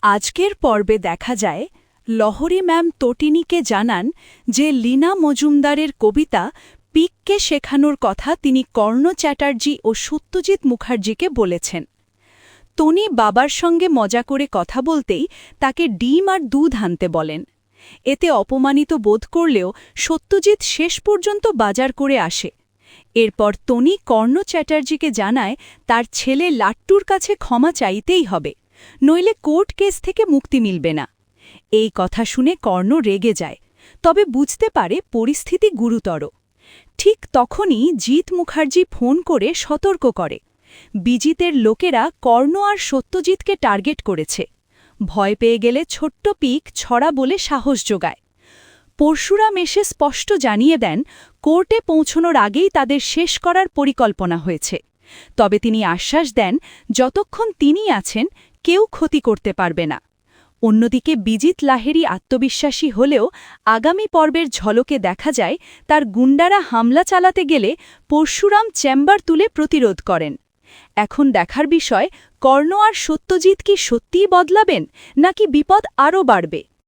আজকের পর্বে দেখা যায় লহরী ম্যাম তটিনীকে জানান যে লীনা মজুমদারের কবিতা পিককে শেখানোর কথা তিনি কর্ণ চ্যাটার্জি ও সত্যজিৎ মুখার্জিকে বলেছেন। টনি বাবার সঙ্গে মজা করে কথা বলতেই তাকে ডিম আর দুধ আনতে বলেন। এতে অপমানিত বোধ করলেও সত্যজিৎ শেষ পর্যন্ত বাজার করে আসে। এরপর টনি কর্ণ চ্যাটার্জিকে জানায় তার ছেলে লাট্টুর কাছে ক্ষমা চাইতেই হবে, নইলে কোর্ট কেস থেকে মুক্তি মিলবে না। এই কথা শুনে কর্ণ রেগে যায়, তবে বুঝতে পারে পরিস্থিতি গুরুতর। ঠিক তখনই জিৎ মুখার্জি ফোন করে সতর্ক করে বিজিতের লোকেরা কর্ণ আর সত্যজিৎকে টার্গেট করেছে। ভয় পেয়ে গেলে ছোট্ট পিক ছড়া বলে সাহস যোগায়। পরশুরাম এসে স্পষ্ট জানিয়ে দেন কোর্টে পৌঁছনোর আগেই তাদের শেষ করার পরিকল্পনা হয়েছে, তবে তিনি আশ্বাস দেন যতক্ষণ তিনি আছেন কেউ ক্ষতি করতে পারবে না। অন্যদিকে বিজিত লাহেরি আত্মবিশ্বাসী হলেও আগামী পর্বের ঝলকে দেখা যায় তার গুন্ডারা হামলা চালাতে গেলে পরশুরাম চেম্বার তুলে প্রতিরোধ করেন। এখন দেখার বিষয় কর্ণ আর সত্যজিৎ কি সত্যিই বদলাবেন নাকি বিপদ আরও বাড়বে।